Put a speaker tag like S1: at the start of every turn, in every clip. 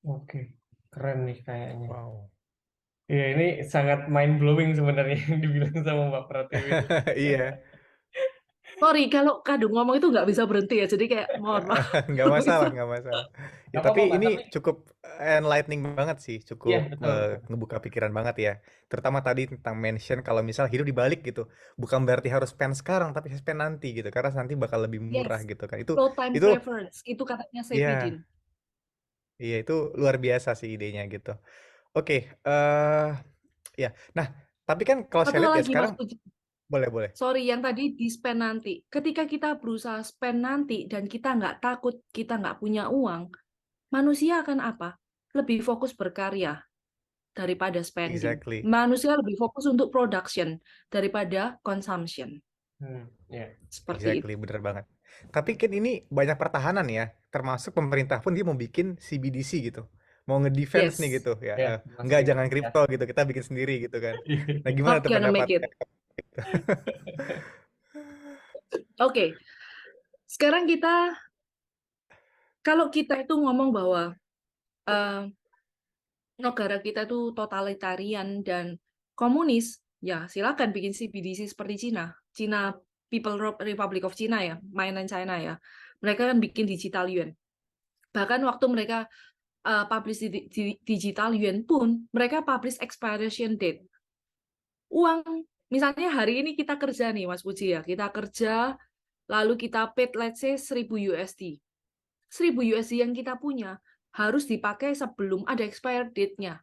S1: Oke, keren nih kayaknya.
S2: Wow.
S1: Iya, ini sangat mind blowing sebenarnya yang dibilang sama Mbak Pratiwi ini.
S2: Iya,
S3: Sorry, kalau kadung ngomong itu nggak bisa berhenti ya, jadi kayak mohon maaf.
S2: nggak masalah, nggak masalah. Ya,
S1: Gak apa-apa,
S2: tapi
S1: Mbak,
S2: ini
S1: tapi
S2: cukup enlightening banget sih,
S1: iya
S2: cukup
S1: betul betul.
S2: ngebuka pikiran banget ya. Terutama tadi tentang mention kalau misal hidup dibalik gitu, bukan berarti harus spend sekarang, tapi spend nanti gitu, karena nanti bakal lebih murah
S3: Yes,
S2: gitu kan.
S3: slow time
S2: Itu,
S3: preference, itu katanya Sepidin.
S2: iya, iya itu luar biasa sih idenya gitu. Oke, eh ya. Nah, tapi kan kalau
S3: Satu
S2: saya
S3: hal
S2: lihat ya
S3: lagi Mas
S2: sekarang,
S3: Puji,
S2: boleh boleh.
S3: sorry yang tadi di spend nanti. Ketika kita berusaha spend nanti dan kita nggak takut, kita nggak punya uang, manusia akan apa? Lebih fokus berkarya daripada spending.
S2: Exactly.
S3: Manusia lebih fokus untuk production daripada consumption.
S1: Ya.
S3: Seperti itu.
S2: Exactly, bener banget. Tapi kan ini banyak pertahanan ya, termasuk pemerintah pun dia mau bikin CBDC gitu, mau ngedefense nih
S3: Yes.
S2: gitu ya.
S1: Ya,
S2: Enggak,
S1: pasti.
S2: jangan
S1: Ya.
S2: kripto gitu, kita bikin sendiri gitu kan. Nah, gimana
S3: Not
S2: tuh
S3: gonna make
S2: pendapatnya?
S3: it. Oke, sekarang kita, kalau kita itu ngomong bahwa eh, negara kita itu totalitarian dan komunis, ya silakan bikin CBDC seperti Cina. Cina Republic of China ya, mainland China ya. Mereka kan bikin digital yuan. Bahkan waktu mereka publish digital yuan pun, mereka publish expiration date. Uang, misalnya hari ini kita kerja nih Mas Puji ya, kita kerja, lalu kita paid let's say 1000 USD. 1000 USD yang kita punya harus dipakai sebelum ada expire date-nya.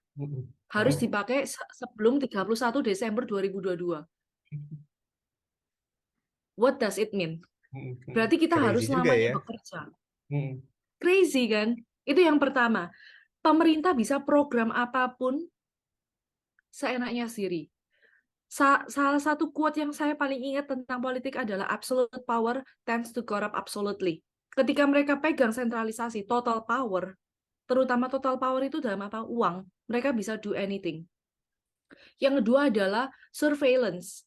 S3: Harus dipakai sebelum 31 Desember 2022. What does it mean? Berarti kita
S2: Crazy
S3: harus
S2: juga
S3: lamanya
S2: ya.
S3: bekerja. Crazy kan? Itu yang pertama. Pemerintah bisa program apapun seenaknya sendiri. Salah satu quote yang saya paling ingat tentang politik adalah absolute power tends to corrupt absolutely. Ketika mereka pegang sentralisasi total power, terutama total power itu dalam apa? Uang, mereka bisa do anything. Yang kedua adalah surveillance.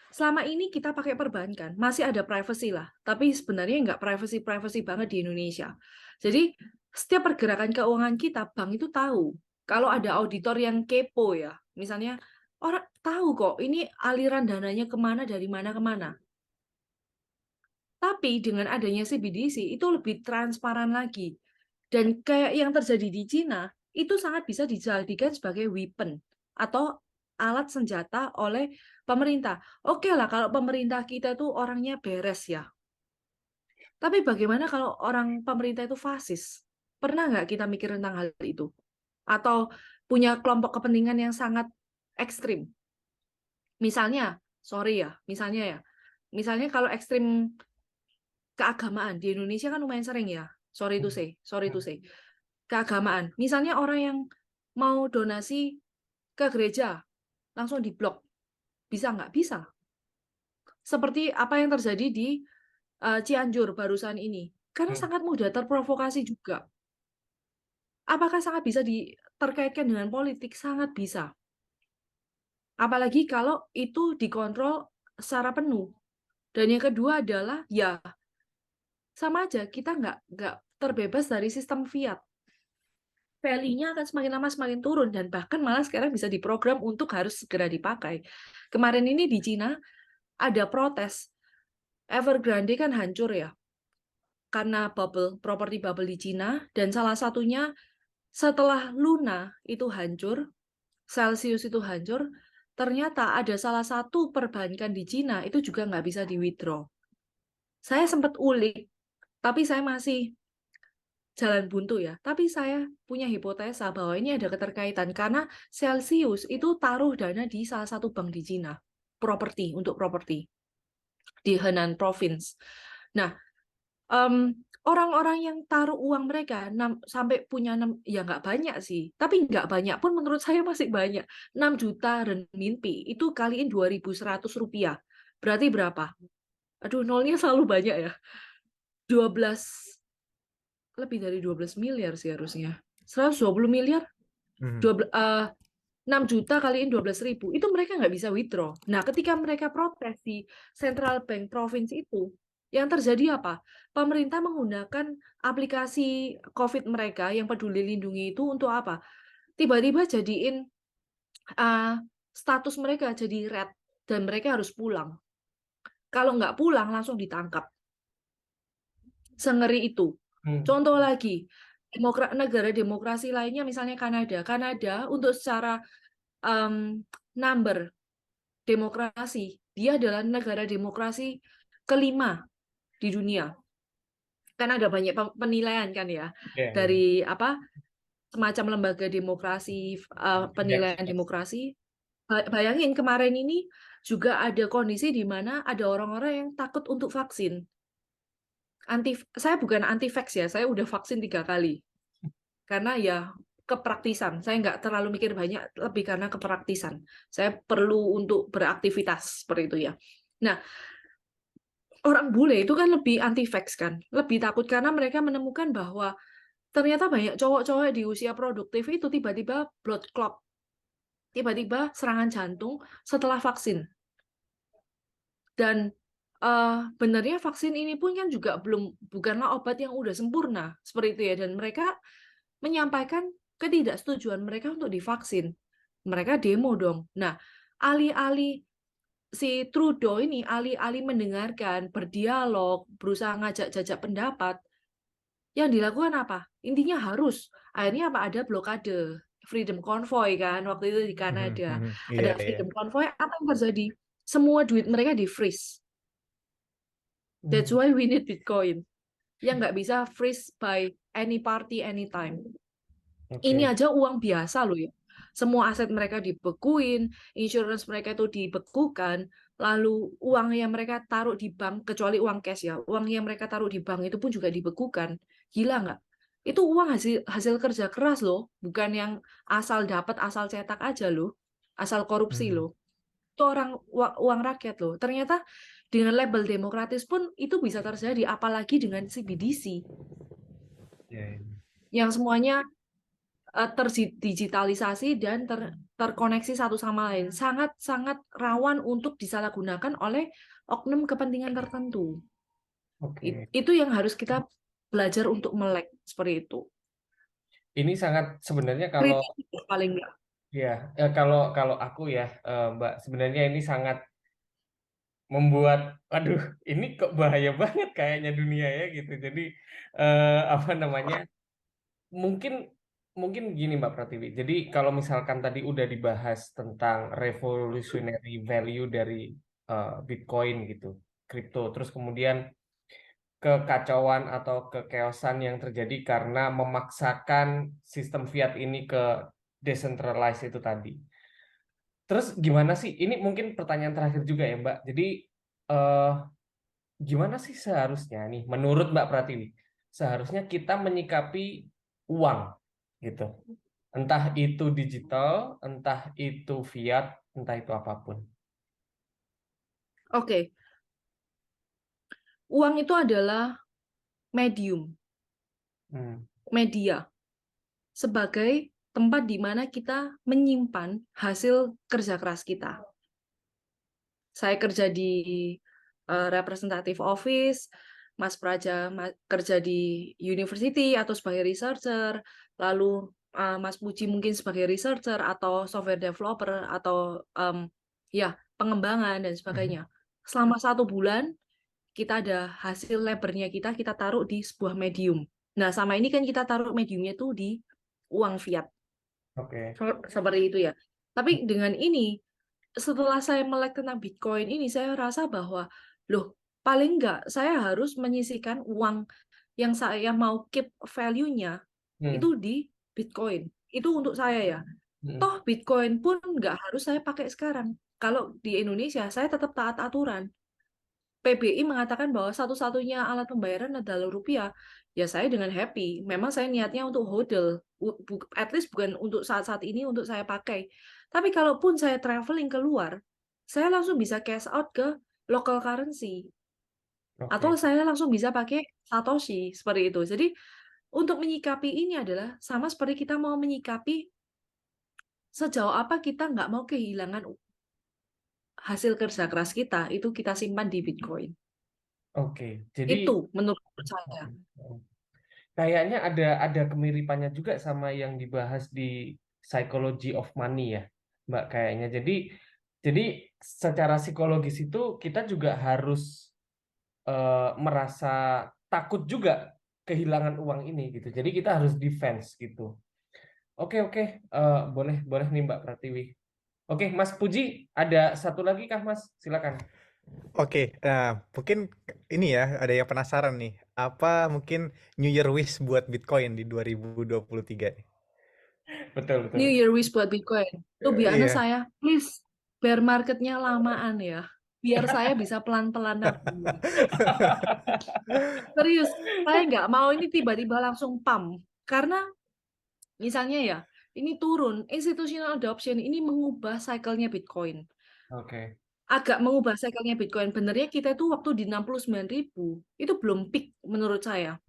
S3: Selama ini kita pakai perbankan, masih ada privacy lah. Tapi sebenarnya nggak privacy banget di Indonesia. Jadi setiap pergerakan keuangan kita, bank itu tahu. Kalau ada auditor yang kepo ya, misalnya orang tahu kok ini aliran dananya kemana, dari mana kemana. Tapi dengan adanya CBDC itu lebih transparan lagi. Dan kayak yang terjadi di Cina, itu sangat bisa dijadikan sebagai weapon atau alat senjata oleh pemerintah. Oke lah kalau pemerintah kita tuh orangnya beres ya. Tapi bagaimana kalau orang pemerintah itu fasis? Pernah nggak kita mikir tentang hal itu? Atau punya kelompok kepentingan yang sangat ekstrim? Misalnya, sorry ya, misalnya kalau ekstrim keagamaan di Indonesia kan lumayan sering ya. Sorry to say. Keagamaan. Misalnya orang yang mau donasi ke gereja langsung diblok. Bisa nggak? Bisa. Seperti apa yang terjadi di Cianjur barusan ini. Karena sangat mudah terprovokasi juga. Apakah sangat bisa diterkaitkan dengan politik? Sangat bisa. Apalagi kalau itu dikontrol secara penuh. Dan yang kedua adalah ya sama aja kita nggak terbebas dari sistem fiat. Value-nya akan semakin lama semakin turun dan bahkan malah sekarang bisa diprogram untuk harus segera dipakai. Kemarin ini di Cina ada protes, Evergrande kan hancur ya karena properti bubble di Cina, dan salah satunya setelah Luna itu hancur, Celsius itu hancur, ternyata ada salah satu perbankan di Cina itu juga nggak bisa di withdraw. Saya sempat ulik, tapi saya masih jalan buntu ya. Tapi saya punya hipotesa bahwa ini ada keterkaitan karena Celsius itu taruh dana di salah satu bank di Cina, untuk properti di Henan Province. Nah, orang-orang yang taruh uang mereka sampai punya 6, ya nggak banyak sih, tapi nggak banyak pun menurut saya masih banyak. 6 juta renminbi itu kaliin 2.100 rupiah. Berarti berapa? Aduh, nolnya selalu banyak ya. 12, lebih dari 12 miliar sih harusnya. 120 miliar, 6 juta kaliin 12.000, itu mereka nggak bisa withdraw. Nah, ketika mereka protes di Central Bank Province itu, Yang terjadi apa? Pemerintah menggunakan aplikasi COVID mereka yang Peduli Lindungi itu untuk apa? Tiba-tiba jadiin status mereka jadi red dan mereka harus pulang. Kalau nggak pulang langsung ditangkap. Sengeri itu. Contoh lagi, negara demokrasi lainnya misalnya Kanada. Kanada untuk secara number demokrasi, dia adalah negara demokrasi kelima di dunia. Kan ada banyak penilaian kan ya dari semacam lembaga demokrasi, penilaian demokrasi. Bayangin kemarin ini juga ada kondisi di mana ada orang-orang yang takut untuk vaksin. Saya bukan anti-vax ya, saya udah vaksin 3 kali. Karena ya kepraktisan, saya nggak terlalu mikir banyak, lebih karena kepraktisan. Saya perlu untuk beraktivitas seperti itu ya. Nah, orang bule itu kan lebih anti-vax kan, lebih takut karena mereka menemukan bahwa ternyata banyak cowok-cowok di usia produktif itu tiba-tiba blood clot, tiba-tiba serangan jantung setelah vaksin. Dan benarnya vaksin ini pun kan juga bukanlah obat yang udah sempurna seperti itu ya, dan mereka menyampaikan ketidaksetujuan mereka untuk divaksin. Mereka demo dong. Nah, alih-alih si Trudeau ini alih-alih mendengarkan, berdialog, berusaha ngajak jajak pendapat, yang dilakukan apa? Intinya harus. Akhirnya apa? Ada blokade Freedom Convoy kan waktu itu di Kanada.
S2: Iya,
S3: Ada
S2: iya.
S3: Freedom Convoy, apa yang terjadi? Semua duit mereka di-freeze. That's why we need Bitcoin. Yang nggak bisa freeze by any party anytime. Ini aja uang biasa loh ya. Semua aset mereka dibekuin, insurance mereka itu dibekukan, lalu uang yang mereka taruh di bank, kecuali uang cash ya, uang yang mereka taruh di bank itu pun juga dibekukan. Gila nggak? Itu uang hasil kerja keras loh, bukan yang asal dapat, asal cetak aja loh, asal korupsi loh. Itu uang rakyat loh. Ternyata dengan label demokratis pun itu bisa terjadi, apalagi dengan CBDC yang semuanya terdigitalisasi dan terkoneksi satu sama lain, sangat-sangat rawan untuk disalahgunakan oleh oknum kepentingan tertentu. Itu yang harus kita belajar untuk melek seperti itu.
S1: Ini sangat sebenarnya kalau
S3: Kritis paling nggak.
S1: kalau aku ya Mbak, sebenarnya ini sangat membuat, aduh, ini kok bahaya banget kayaknya dunia ya gitu. Jadi apa namanya? Mungkin mungkin gini Mbak Pratiwi. Jadi kalau misalkan tadi udah dibahas tentang revolutionary value dari Bitcoin gitu, kripto, terus kemudian kekacauan atau kekeosan yang terjadi karena memaksakan sistem fiat ini ke decentralized itu tadi. Terus gimana sih? Ini mungkin pertanyaan terakhir juga ya Mbak. Jadi eh, gimana sih seharusnya nih menurut Mbak Pratiwi seharusnya kita menyikapi uang gitu, entah itu digital, entah itu fiat, entah itu apapun.
S3: Oke, uang itu adalah medium, media, sebagai tempat di mana kita menyimpan hasil kerja keras kita. Saya kerja di representative office, Mas Praja kerja di university atau sebagai researcher, lalu Mas Puji mungkin sebagai researcher atau software developer atau ya pengembangan dan sebagainya. Selama 1 bulan kita ada hasil labornya kita taruh di sebuah medium. Nah, sama ini kan kita taruh mediumnya itu di uang fiat. Seperti itu ya. Tapi dengan ini, setelah saya melek tentang Bitcoin ini, saya rasa bahwa, loh, paling enggak saya harus menyisihkan uang yang saya mau keep value-nya itu di Bitcoin. Itu untuk saya ya. Toh Bitcoin pun nggak harus saya pakai sekarang. Kalau di Indonesia, saya tetap taat aturan. PBI mengatakan bahwa satu-satunya alat pembayaran adalah rupiah. Ya saya dengan happy. Memang saya niatnya untuk hodl. At least bukan untuk saat-saat ini untuk saya pakai. Tapi kalaupun saya traveling keluar, saya langsung bisa cash out ke local currency. Atau saya langsung bisa pakai Satoshi. Seperti itu. Jadi untuk menyikapi ini adalah sama seperti kita mau menyikapi sejauh apa kita nggak mau kehilangan hasil kerja keras kita, itu kita simpan di Bitcoin.
S1: Oke, jadi
S3: Itu menurut saya.
S1: kayaknya ada kemiripannya juga sama yang dibahas di Psychology of Money ya, Mbak kayaknya. Jadi secara psikologis itu kita juga harus merasa takut juga kehilangan uang ini gitu. Jadi kita harus defense gitu. Oke, boleh boleh nih Mbak Pratiwi. Oke, Mas Puji, ada satu lagi kah Mas? Silakan.
S2: Oke, nah mungkin ini ya, ada yang penasaran nih. Apa mungkin New Year wish buat Bitcoin di 2023 nih?
S1: Betul betul.
S3: New Year wish buat Bitcoin. To be honest
S2: Iya.
S3: saya, please bear marketnya lamaan ya. Biar saya bisa pelan-pelan nabung. Serius, saya nggak mau ini tiba-tiba langsung pump. Karena misalnya ya, ini turun, institutional adoption ini mengubah cycle-nya Bitcoin.
S1: Oke.
S3: Agak mengubah cycle-nya Bitcoin. Benernya kita itu waktu di 69.000, itu belum peak menurut saya.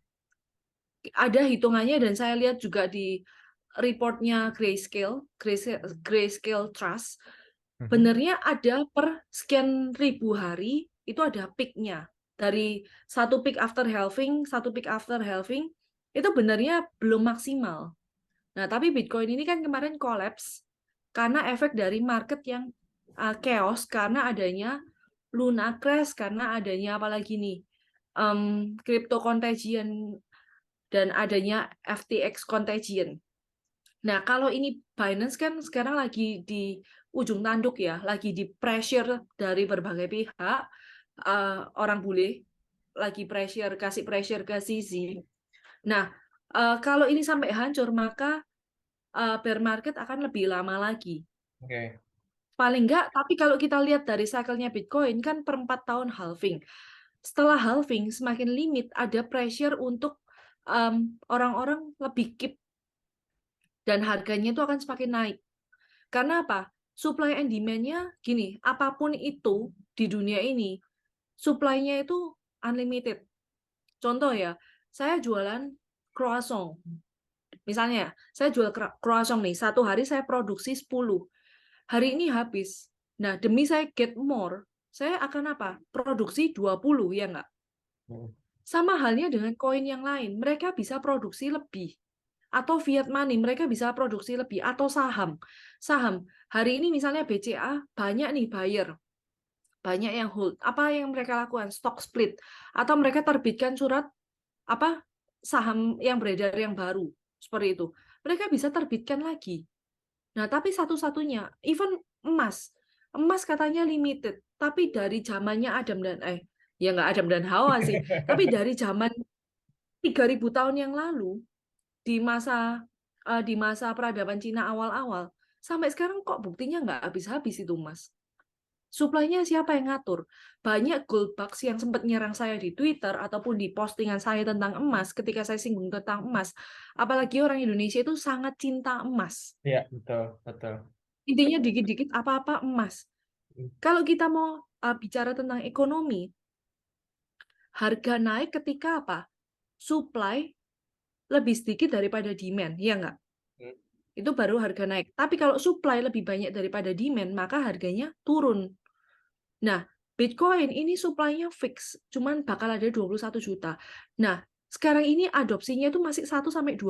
S3: Ada hitungannya dan saya lihat juga di reportnya Grayscale Trust, benernya ada per sekian ribu hari itu ada peak-nya. Dari satu peak after halving, itu benernya belum maksimal. Nah, tapi Bitcoin ini kan kemarin collapse karena efek dari market yang chaos, karena adanya Luna crash, karena adanya apalagi nih, crypto contagion dan adanya FTX contagion. Nah, kalau ini Binance kan sekarang lagi di ujung tanduk ya, lagi di pressure dari berbagai pihak, orang bule lagi kasih pressure ke CZ. Nah, kalau ini sampai hancur, maka bear market akan lebih lama lagi.
S1: Oke.
S3: Paling enggak, tapi kalau kita lihat dari cycle-nya Bitcoin kan per 4 tahun halving. Setelah halving, semakin limit ada pressure untuk orang-orang lebih keep dan harganya itu akan semakin naik. Karena apa? Supply and demand-nya gini, apapun itu di dunia ini, supply-nya itu unlimited. Contoh ya, saya jualan croissant. Misalnya, saya jual croissant nih, satu hari saya produksi 10. Hari ini habis. Nah, demi saya get more, saya akan apa? Produksi 20, ya nggak? Sama halnya dengan koin yang lain, mereka bisa produksi lebih. Atau fiat money, mereka bisa produksi lebih. Atau saham. Saham, hari ini misalnya BCA, banyak nih buyer. Banyak yang hold. Apa yang mereka lakukan? Stock split. Atau mereka terbitkan surat apa saham yang beredar yang baru. Seperti itu. Mereka bisa terbitkan lagi. Nah, tapi satu-satunya, even emas. Emas katanya limited. Tapi dari zamannya ya nggak Adam dan Hawa sih. Tapi dari zaman 3.000 tahun yang lalu, di masa peradaban Cina awal-awal, sampai sekarang kok buktinya nggak habis-habis itu emas. Supply-nya siapa yang ngatur? Banyak gold bugs yang sempat nyerang saya di Twitter ataupun di postingan saya tentang emas ketika saya singgung tentang emas. Apalagi orang Indonesia itu sangat cinta emas.
S1: Iya, betul.
S3: Intinya dikit-dikit apa-apa emas. Kalau kita mau bicara tentang ekonomi, harga naik ketika apa? Supply lebih sedikit daripada demand, ya nggak? Itu baru harga naik. Tapi kalau supply lebih banyak daripada demand, maka harganya turun. Nah, Bitcoin ini supply-nya fix, cuman bakal ada 21 juta. Nah, sekarang ini adopsinya itu masih 1-2%.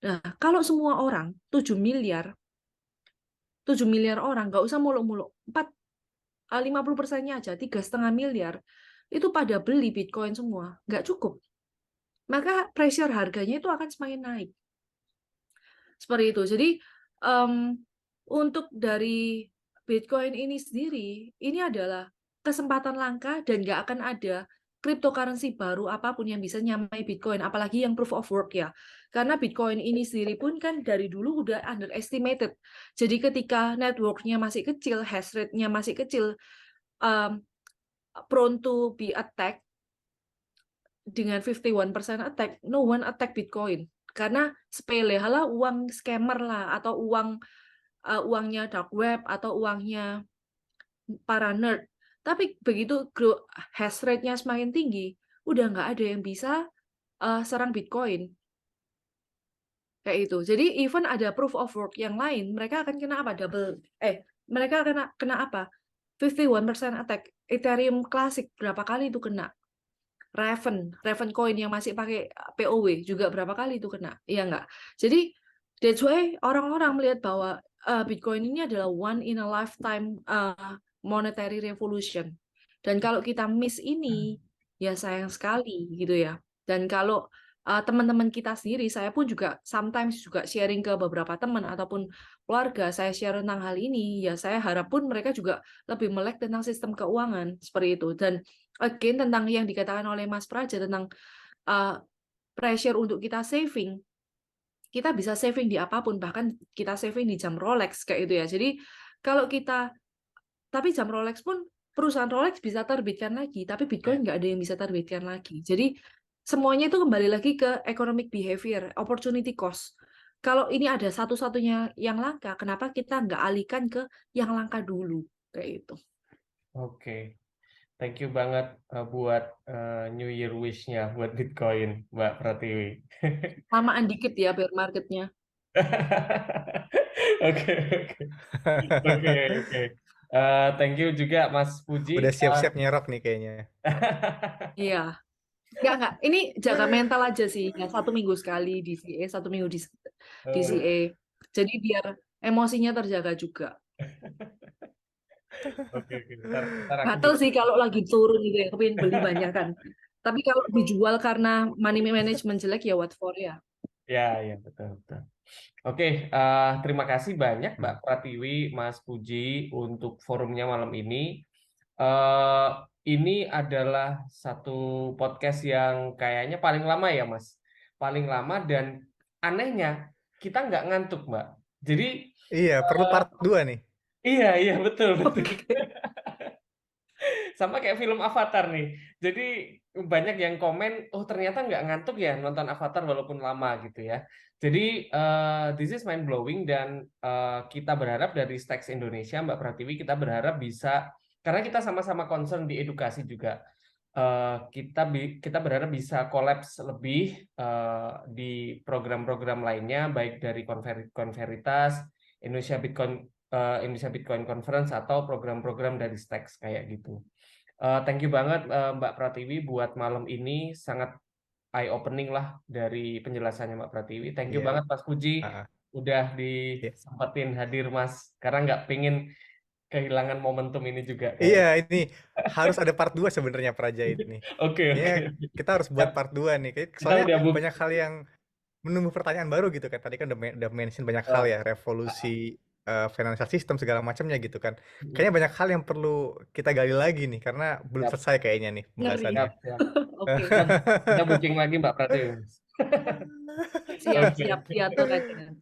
S3: Nah, kalau semua orang, 7 miliar orang, nggak usah muluk-muluk, 50%-nya aja, 3,5 miliar, itu pada beli Bitcoin semua. Nggak cukup. Maka pressure harganya itu akan semakin naik. Seperti itu. Jadi, untuk dari Bitcoin ini sendiri, ini adalah kesempatan langka dan nggak akan ada cryptocurrency baru apapun yang bisa nyamai Bitcoin, apalagi yang proof of work ya. Karena Bitcoin ini sendiri pun kan dari dulu udah underestimated. Jadi ketika network-nya masih kecil, hash rate-nya masih kecil, prone to be attacked dengan 51% attack, no one attack Bitcoin. Karena sepele, halah uang scammer lah, atau uangnya dark web, atau uangnya para nerd. Tapi begitu hash rate-nya semakin tinggi, udah nggak ada yang bisa serang Bitcoin. Kayak itu. Jadi even ada proof of work yang lain, mereka akan kena apa? Mereka kena apa? 51% attack. Ethereum Classic berapa kali itu kena? Raven coin yang masih pakai POW juga berapa kali itu kena, iya nggak? Jadi that's why orang-orang melihat bahwa Bitcoin ini adalah one in a lifetime monetary revolution. Dan kalau kita miss ini, ya sayang sekali gitu ya. Dan kalau teman-teman kita sendiri, saya pun juga sometimes juga sharing ke beberapa teman ataupun keluarga, saya share tentang hal ini, ya saya harap pun mereka juga lebih melek tentang sistem keuangan seperti itu. Dan again tentang yang dikatakan oleh Mas Praja tentang pressure untuk kita saving, kita bisa saving di apapun, bahkan kita saving di jam Rolex kayak gitu ya. Jadi kalau kita, tapi jam Rolex pun perusahaan Rolex bisa terbitkan lagi, tapi Bitcoin nggak ada yang bisa terbitkan lagi. Jadi semuanya itu kembali lagi ke economic behavior, opportunity cost. Kalau ini ada satu-satunya yang langka, kenapa kita nggak alihkan ke yang langka dulu kayak itu?
S1: Oke. Thank you banget buat New Year wish-nya buat Bitcoin, Mbak Pratiwi.
S3: Lamaan dikit ya bear marketnya.
S1: Oke, oke. Oke. Thank you juga Mas Puji.
S2: Udah siap-siap nyerok nih kayaknya.
S3: Iya. Enggak. Ini jaga mental aja sih. Ya, 1 minggu sekali DCA, 1 minggu di DCA. Jadi biar emosinya terjaga juga.
S1: Oke. Ntar aku
S3: Gatel sih kalau lagi turun gitu ya, kepingin beli banyak kan. Tapi kalau dijual karena money management jelek ya what for ya.
S1: Ya, betul. Oke, terima kasih banyak Mbak Pratiwi, Mas Puji untuk forumnya malam ini. Ini adalah satu podcast yang kayaknya paling lama ya, Mas. Paling lama dan anehnya kita nggak ngantuk, Mbak. Jadi
S2: Iya, perlu part 2 nih.
S1: iya betul.
S3: Oke.
S1: Sama kayak film Avatar nih. Jadi banyak yang komen, oh ternyata nggak ngantuk ya nonton Avatar walaupun lama gitu ya. Jadi this is mind blowing dan kita berharap dari Stacks Indonesia, Mbak Pratiwi, kita berharap bisa, karena kita sama-sama concern di edukasi juga. Kita berharap bisa kolaps lebih di program-program lainnya, baik dari Konveritas, Indonesia Bitcoin Conference atau program-program dari Stacks kayak gitu. Thank you banget Mbak Pratiwi buat malam ini, sangat eye opening lah dari penjelasannya Mbak Pratiwi. Thank you
S2: Iya.
S1: banget Mas Puji udah disempetin hadir Mas, karena nggak pengen kehilangan momentum ini juga.
S2: Iya, ini harus ada part 2 sebenarnya Praja ini.
S1: Oke.
S2: Kayaknya kita harus buat part 2 nih. Soalnya banyak hal yang menumbuh pertanyaan baru gitu kan. Tadi kan udah mention banyak hal ya, revolusi financial system segala macamnya gitu kan. Kayaknya banyak hal yang perlu kita gali lagi nih karena belum selesai kayaknya nih pembahasannya.
S1: Siap.
S3: Oke.
S1: Kita booking lagi Mbak Pratiwi.
S3: Siap diatur aja.